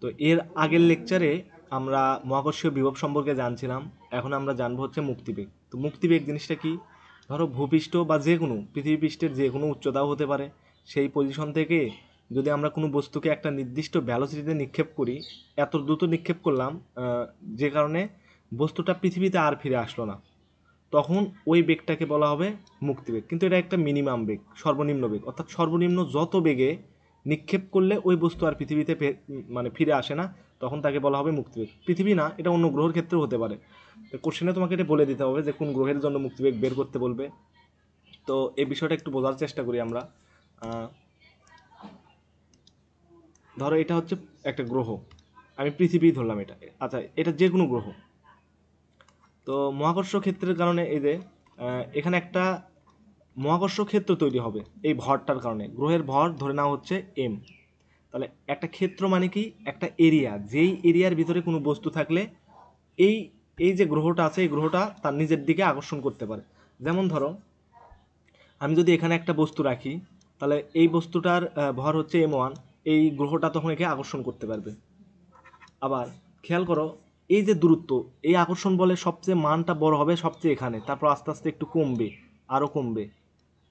তো এর আগের লেকচারে আমরা মহাকর্ষীয় বিভব সম্পর্কে জানছিলাম, এখন আমরা জানবো হচ্ছে মুক্তিবেগ। তো মুক্তিবেগ জিনিসটা কি? ধরো ভূপৃষ্ঠ বা যে কোনো পৃথিবী পৃষ্ঠের যে কোনো উচ্চতাও হতে পারে, সেই পজিশন থেকে যদি আমরা কোনো বস্তুকে একটা নির্দিষ্ট ভ্যালোসিটিতে নিক্ষেপ করি, এত দ্রুত নিক্ষেপ করলাম যে কারণে বস্তুটা পৃথিবীতে আর ফিরে আসলো না, তখন ওই বেগটাকে বলা হবে মুক্তিবেগ। কিন্তু এটা একটা মিনিমাম বেগ, সর্বনিম্ন বেগ, অর্থাৎ সর্বনিম্ন যত বেগে নিক্ষেপ করলে ওই বস্তু আর পৃথিবীতে মানে ফিরে আসে না, তখন তাকে বলা হবে মুক্তিবেগ। পৃথিবী না, এটা অন্য গ্রহের ক্ষেত্রেও হতে পারে। তো কোশ্চেনে তোমাকে এটা বলে দিতে হবে যে কোন গ্রহের জন্য মুক্তিবেগ বের করতে বলবে। তো এই বিষয়টা একটু বোঝার চেষ্টা করি আমরা। ধরো এটা হচ্ছে একটা গ্রহ, আমি পৃথিবী ধরলাম এটা, আচ্ছা এটা যে কোনো গ্রহ। তো মহাকর্ষ ক্ষেত্রের কারণে এই যে এখানে একটা মহাকর্ষ ক্ষেত্র তৈরি হবে এই ভরটার কারণে। গ্রহের ভর ধরে নেওয়া হচ্ছে এম। তাহলে একটা ক্ষেত্র মানে কি? একটা এরিয়া, যেই এরিয়ার ভিতরে কোনো বস্তু থাকলে এই এই যে গ্রহটা আছে, এই গ্রহটা তার নিজের দিকে আকর্ষণ করতে পারে। যেমন ধরো আমি যদি এখানে একটা বস্তু রাখি, তাহলে এই বস্তুটার ভর হচ্ছে M1, এই গ্রহটা তখন একে আকর্ষণ করতে পারবে। আবার খেয়াল করো, এই যে দূরত্ব, এই আকর্ষণ বলে সবচেয়ে মানটা বড় হবে সবচেয়ে এখানে, তারপর আস্তে আস্তে একটু কমবে, আরও কমবে,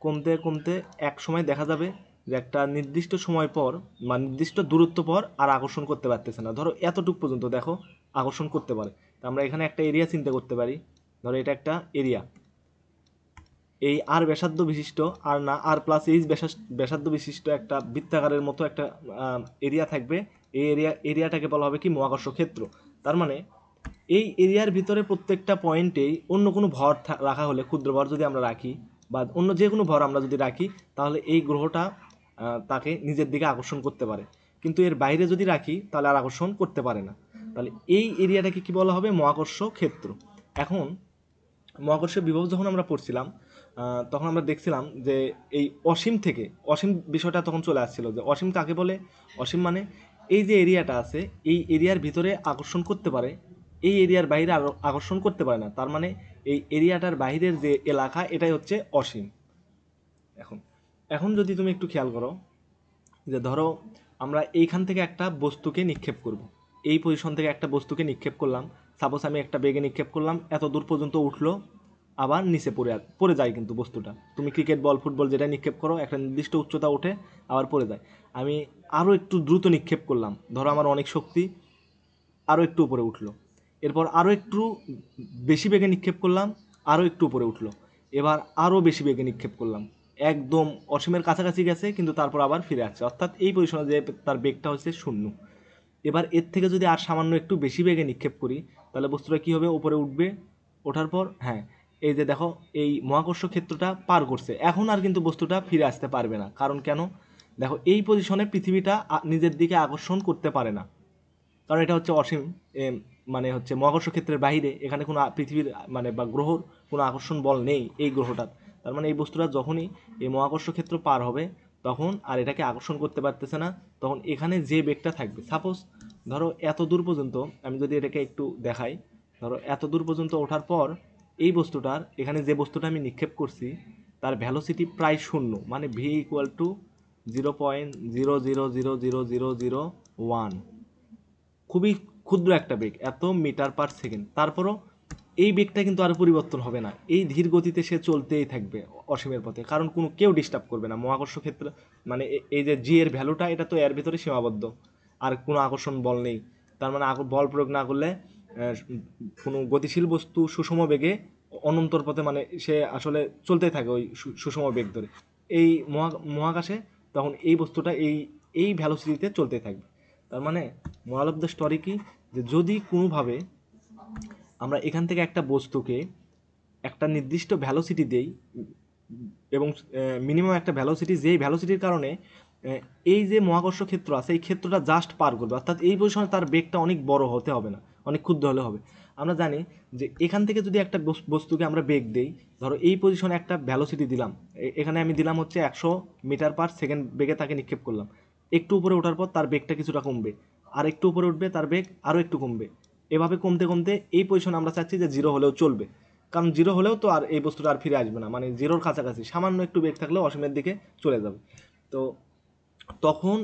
কমতে কমতে এক সময় দেখা যাবে যে একটা নির্দিষ্ট সময় পর বা নির্দিষ্ট দূরত্ব পর আর আকর্ষণ করতে পারতেছে না। ধরো এতটুকু পর্যন্ত দেখো আকর্ষণ করতে পারে। তা আমরা এখানে একটা এরিয়া চিন্তা করতে পারি। ধরো এটা একটা এরিয়া, এই আর ব্যাসার্ধ বিশিষ্ট, আর না আর প্লাস এইচ ব্যাসার্ধ বিশিষ্ট একটা বৃত্তাকারের মতো একটা এরিয়া থাকবে। এই এরিয়াটাকে বলা হবে কি? মহাকর্ষ ক্ষেত্র। তার মানে এই এরিয়ার ভিতরে প্রত্যেকটা পয়েন্টেই অন্য কোনো ভর রাখা হলে, ক্ষুদ্র ভর যদি আমরা রাখি বা অন্য যে কোনো ভর আমরা যদি রাখি, তাহলে এই গ্রহটা তাকে নিজের দিকে আকর্ষণ করতে পারে। কিন্তু এর বাইরে যদি রাখি তাহলে আর আকর্ষণ করতে পারে না। তাহলে এই এরিয়াটাকে কি বলা হবে? মহাকর্ষ ক্ষেত্র। এখন মহাকর্ষীয় বিভব যখন আমরা পড়ছিলাম, তখন আমরা দেখছিলাম যে এই অসীম থেকে, অসীম বিষয়টা তখন চলে আসছিল যে অসীম কাকে বলে? অসীম মানে এই যে এরিয়াটা আছে, এই এরিয়ার ভিতরে আকর্ষণ করতে পারে, এই এরিয়ার বাইরে আকর্ষণ করতে পারে না। তার মানে এই এরিয়াটার বাইরের যে এলাকা, এটাই হচ্ছে অসীম। এখন এখন যদি তুমি একটু খেয়াল করো যে ধরো আমরা এইখান থেকে একটা বস্তুকে নিক্ষেপ করব, এই পজিশন থেকে একটা বস্তুকে নিক্ষেপ করলাম। সাপোজ আমি একটা বেগে নিক্ষেপ করলাম, এত দূর পর্যন্ত উঠলো, আবার নিচে পড়ে যায়। কিন্তু বস্তুটা, তুমি ক্রিকেট বল ফুটবল যেটা নিক্ষেপ করো, একটা নির্দিষ্ট উচ্চতা ওঠে আবার পড়ে যায়। আমি আরও একটু দ্রুত নিক্ষেপ করলাম, ধরো আমার অনেক শক্তি, আরও একটু উপরে উঠলো। এরপর আরও একটু বেশি বেগে নিক্ষেপ করলাম, আরও একটু উপরে উঠলো। এবার আরও বেশি বেগে নিক্ষেপ করলাম, একদম অসীমের কাছাকাছি গেছে, কিন্তু তারপর আবার ফিরে আসছে, অর্থাৎ এই পজিশনে যে তার বেগটা হচ্ছে 0। এবার এর থেকে যদি আর সামান্য একটু বেশি বেগে নিক্ষেপ করি, তাহলে বস্তুটা কী হবে? উপরে উঠবে। ওঠার পর হ্যাঁ, এই যে দেখো এই মহাকর্ষ ক্ষেত্রটা পার করছে, এখন আর কিন্তু বস্তুটা ফিরে আসতে পারবে না। কারণ কেন? দেখো এই পজিশনে পৃথিবীটা নিজের দিকে আকর্ষণ করতে পারে না, কারণ এটা হচ্ছে অসীম। মানে হচ্ছে মহাকর্ষ ক্ষেত্রের বাইরে, এখানে কোনো পৃথিবীর মানে বা গ্রহর কোনো আকর্ষণ বল নেই এই গ্রহটার। তার মানে এই বস্তুটা যখনই এই মহাকর্ষ ক্ষেত্র পার হবে, তখন আর এটাকে আকর্ষণ করতে পারতেছে না। তখন এখানে যে বেগটা থাকবে, সাপোজ ধরো এত দূর পর্যন্ত, আমি যদি এটাকে একটু দেখাই, ধরো এত দূর পর্যন্ত ওঠার পর এই বস্তুটার, এখানে যে বস্তুটা আমি নিক্ষেপ করছি, তার ভ্যালোসিটি প্রায় 0, মানে v= 0.0000001। খুবই ক্ষুদ্র একটা বেগ, এত মিটার পার সেকেন্ড। তারপরও এই বেগটা কিন্তু আর পরিবর্তন হবে না, এই ধীর গতিতে সে চলতেই থাকবে অসীমের পথে, কারণ কোনো কেউ ডিস্টার্ব করবে না। মহাকর্ষ ক্ষেত্র মানে এই যে জি এর ভ্যালুটা, এটা তো এর ভিতরে সীমাবদ্ধ, আর কোনো আকর্ষণ বল নেই। তার মানে বল প্রয়োগ না করলে কোনো গতিশীল বস্তু সুষম বেগে অনন্তর পথে, মানে সে আসলে চলতেই থাকে ওই সুষম বেগ ধরে এই মহাকাশে, তখন এই বস্তুটা এই এই ভ্যালোসিটিতে চলতেই থাকবে। তার মানে মোরাল অফ দ্য স্টোরি কি? যে যদি কোনোভাবে আমরা এখান থেকে একটা বস্তুকে একটা নির্দিষ্ট ভ্যালোসিটি দেই, এবং মিনিমাম একটা ভ্যালোসিটি, যেই ভ্যালোসিটির কারণে এই যে মহাকর্ষ ক্ষেত্র আছে, এই ক্ষেত্রটা জাস্ট পার করবে, অর্থাৎ এই পজিশনে তার বেগটা অনেক বড় হতে হবে না, অনেক ক্ষুদ্র হলে হবে। আমরা জানি যে এখান থেকে যদি একটা বস্তুকে আমরা বেগ দেই, ধরো এই পজিশনে একটা ভ্যালোসিটি দিলাম, এখানে আমি দিলাম হচ্ছে 100 মিটার পার সেকেন্ড বেগে তাকে নিক্ষেপ করলাম। একটু উপরে ওঠার পর তার বেগটা কিছুটা কমবে, আর একটু উপরে উঠবে, তার বেগ আরও একটু কমবে। এভাবে কমতে কমতে এই পজিশনে আমরা চাচ্ছি যে 0 হলেও চলবে, কারণ 0 হলেও তো আর এই বস্তুটা আর ফিরে আসবে না, মানে 0-র কাছাকাছি সামান্য একটু বেগ থাকলেও অসীমের দিকে চলে যাবে। তো তখন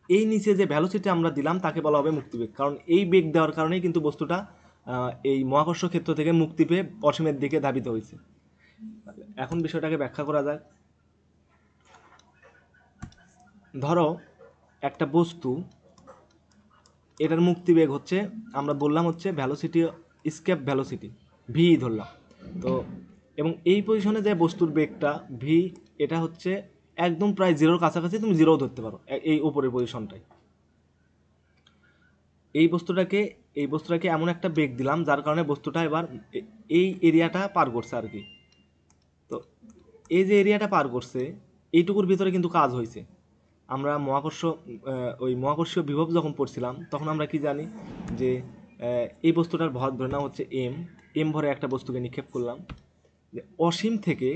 এই নিচে যে ভ্যালোসিটি আমরা দিলাম তাকে বলা হবে মুক্তিবেগ, কারণ এই বেগ দেওয়ার কারণেই কিন্তু বস্তুটা এই মহাকর্ষ ক্ষেত্র থেকে মুক্তি পেয়ে অসীমের দিকে ধাবিত হয়েছে। এখন বিষয়টাকে ব্যাখ্যা করা যাক। ধরো একটা বস্তু, এটার মুক্তিবেগ হচ্ছে, আমরা বললাম হচ্ছে ভ্যালোসিটি, স্কেপ ভ্যালোসিটি ভি ধরলাম। তো এবং এই পজিশনে যে বস্তুর বেগটা ভি, এটা হচ্ছে একদম প্রায় জিরোর কাছাকাছি, তুমি জিরোও ধরতে পারো এই উপরের পজিশনটাই। এই বস্তুটাকে এমন একটা বেগ দিলাম যার কারণে বস্তুটা এবার এই এরিয়াটা পার করছে আর কি। তো এই যে এরিয়াটা পার করছে, এইটুকুর ভিতরে কিন্তু কাজ হয়েছে। আমরা মহাকর্ষীয় বিভব যখন পড়ছিলাম তখন আমরা কি জানি যে এই বস্তুটার ভর ধরে নাও হচ্ছে এম ভরে একটা বস্তুকে নিক্ষেপ করলাম। যে অসীম থেকে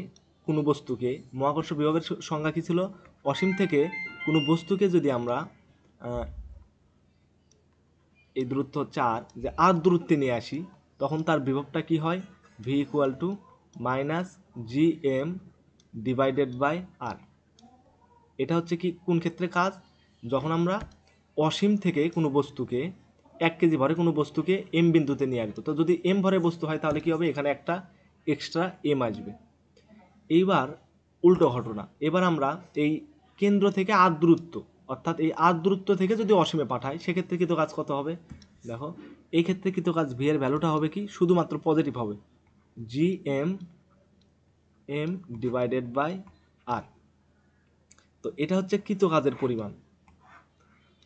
কোনো বস্তুকে, মহাকর্ষ বিভবের সংজ্ঞা কী ছিল, অসীম থেকে কোনো বস্তুকে যদি আমরা এই দূরত্ব হচ্ছে আর, যে আর দূরত্বে নিয়ে আসি, তখন তার বিভবটা কি হয়, V equal to minus G M divided by R. এটা হচ্ছে কি কোন ক্ষেত্রে কাজ, যখন আমরা অসীম থেকে কোনো বস্তুকে 1 কেজি ভরে কোনো বস্তুকে এম বিন্দুতে নিয়ে আসবো। তো যদি এম ভরে বস্তু হয় তাহলে কি হবে, এখানে একটা এক্সট্রা এম আসবে। এইবার উল্টো ঘটনা, এবার আমরা এই কেন্দ্র থেকে আর দূরত্ব, অর্থাৎ এই আর দূরত্ব থেকে যদি অসীমে পাঠাই, সেক্ষেত্রে কৃত কাজ কত হবে, দেখো এই ক্ষেত্রে কৃত কাজ ভি এর ভ্যালুটা হবে কি, শুধুমাত্র পজিটিভ হবে, জি এম ডিভাইডেড বাই আর। তো এটা হচ্ছে কৃত কাজের পরিমাণ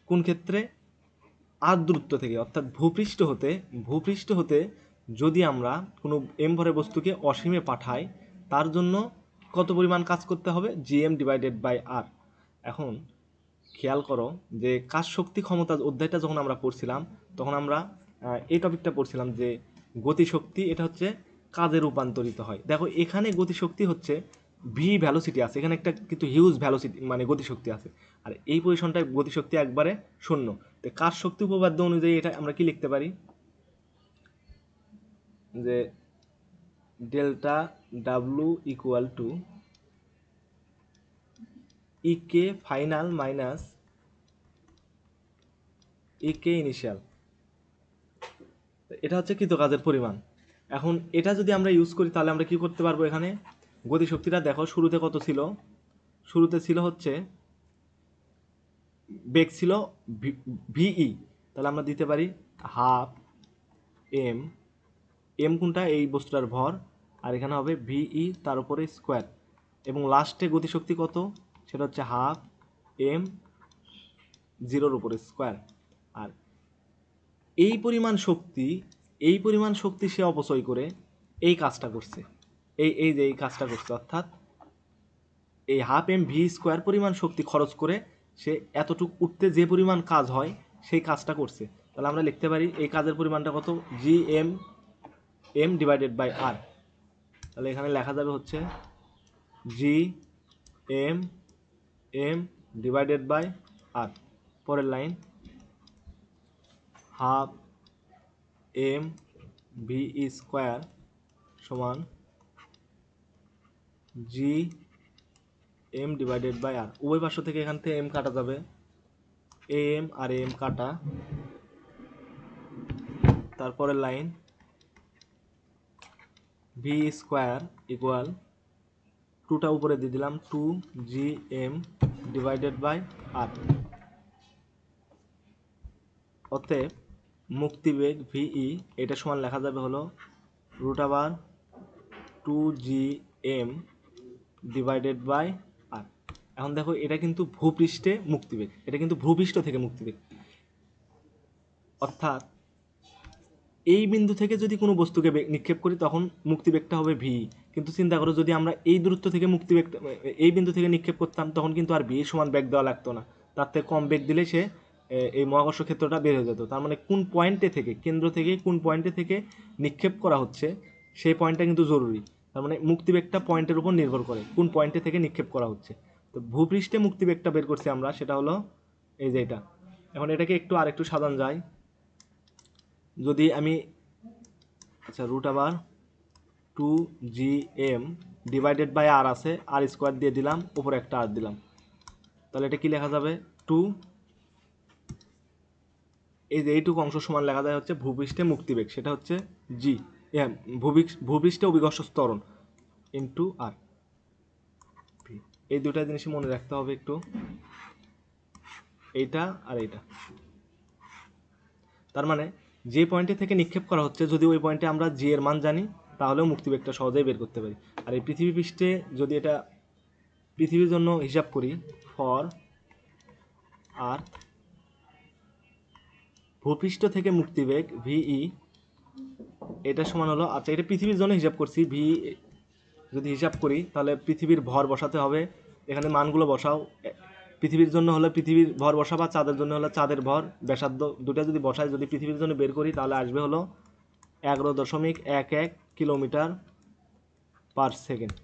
কোন ক্ষেত্রে, আর দূরত্ব থেকে, অর্থাৎ ভূপৃষ্ঠ হতে যদি আমরা কোনো এম ভরে বস্তুকে অসীমে পাঠাই, তার জন্য কত পরিমাণ কাজ করতে হবে, জিএম ডিভাইডেড বাই আর। এখন খেয়াল করো যে কাজ শক্তি ক্ষমতা অধ্যায়টা যখন আমরা পড়ছিলাম তখন আমরা এই টপিকটা পড়ছিলাম যে গতিশক্তি, এটা হচ্ছে কাজে রূপান্তরিত হয়। দেখো এখানে গতিশক্তি হচ্ছে ভি ভ্যালোসিটি আছে, এখানে একটা কিন্তু হিউজ ভ্যালোসিটি মানে গতিশক্তি আছে, আর এই পজিশনটায় গতিশক্তি একবারে শূন্য। তো কাজ শক্তি উপপাদ্য অনুযায়ী এটা আমরা কি লিখতে পারি, যে delta W equal to E K final minus E K initial. এটা হচ্ছে কৃতকাজের পরিমাণ। এখন এটা যদি আমরা ইউজ করি তাহলে আমরা কি করতে পারবো, এখানে গতিশক্তিটা দেখো শুরুতে কত ছিল, শুরুতে ছিল হচ্ছে বেগ ছিল ভিই, তাহলে আমরা দিতে পারি হাফ এম কোনটা, এই বস্তুটার ভর, আর এখানে হবে ভিই তার উপরে স্কোয়ার, এবং লাস্টে গতিশক্তি কত, সেটা হচ্ছে হাফ এম জিরোর উপরে স্কোয়ার। আর এই পরিমাণ শক্তি সে অপচয় করে এই কাজটা করছে, এই যে এই কাজটা করছে, অর্থাৎ এই হাফ এম ভি স্কোয়ার পরিমাণ শক্তি খরচ করে সে এতটুকু উঠতে যে পরিমাণ কাজ হয় সেই কাজটা করছে। তাহলে আমরা লিখতে পারি এই কাজের পরিমাণটা কত, G M divided by R. তাহলে এখানে লেখা যাবে হচ্ছে G M divided by R. পরের line, half M V square সমান G M divided by R. উভয় পার্শ্ব থেকে এখান থেকে এম কাটা যাবে, এম আর এম কাটা। তারপরের লাইন, ভি স্কোয়ার ইকুয়াল টুটা উপরে দিয়ে দিলাম, two G M divided by R. অতএব মুক্তিবেগ ভিই এটা সমান লেখা যাবে হলো রুট আবার two G M divided by R. এখন দেখো এটা কিন্তু ভূপৃষ্ঠে মুক্তিবেগ, এটা কিন্তু ভূপৃষ্ঠ থেকে মুক্তিবেগ, অর্থাৎ এই বিন্দু থেকে যদি কোনো বস্তুকে নিক্ষেপ করি তখন মুক্তিবেগটা হবে ভি। কিন্তু চিন্তা করো যদি আমরা এই দূরত্ব থেকে মুক্তিবেগটা এই বিন্দু থেকে নিক্ষেপ করতাম তখন কিন্তু আর ভি সমান বেগ দেওয়া লাগতো না, তার থেকে কম বেগ দিলে সে এই মহাকর্ষ ক্ষেত্রটা বের হয়ে যেত। তার মানে কোন পয়েন্টে থেকে, কেন্দ্র থেকে কোন পয়েন্টে থেকে নিক্ষেপ করা হচ্ছে সেই পয়েন্টটা কিন্তু জরুরি। তার মানে মুক্তিবেগটা পয়েন্টের উপর নির্ভর করে কোন পয়েন্টে থেকে নিক্ষেপ করা হচ্ছে। তো ভূপৃষ্ঠে মুক্তিবেগটা বের করছি আমরা, সেটা হলো এই যে এটা। এখন এটাকে আরেকটু সাজানো যায়, যদি আমি আচ্ছা রুট আবার two G M divided by R আছে, আর স্কোয়ার দিয়ে দিলাম, উপরে একটা আর দিলাম, তাহলে এটা কি লেখা যাবে, টু এই যে এইটুকু অংশ সমান লেখা যায় হচ্ছে ভূপৃষ্ঠে মুক্তিবেগ, সেটা হচ্ছে জি, ভূপৃষ্ঠে অভিকর্ষ ত্বরণ ইন্টু আর। এই দুটা জিনিস মনে রাখতে হবে একটু, এইটা আর এইটা। তার মানে যে পয়েন্টে থেকে নিক্ষেপ করা হচ্ছে যদি ওই পয়েন্টে আমরা জি এর মান জানি তাহলেও মুক্তিবেগটা সহজেই বের করতে পারি। আর এই পৃথিবী পৃষ্ঠে যদি এটা পৃথিবীর জন্য হিসাব করি, ফর আর্থ ভূপৃষ্ঠ থেকে মুক্তিবেগ ভিই, এটা সমান হলো, আচ্ছা এটা পৃথিবীর জন্য হিসাব করছি, ভি যদি হিসাব করি তাহলে পৃথিবীর ভর বসাতে হবে, এখানে মানগুলো বসাও। পৃথিবীর জন্য হলে পৃথিবীর ভর বসাবা, চাঁদের জন্য হলে চাঁদের ভর ব্যাসার্ধ, দুটা যদি বসাই যদি পৃথিবীর জন্য বের করি তাহলে আসবে হলো 11.11 কিলোমিটার পার সেকেন্ড।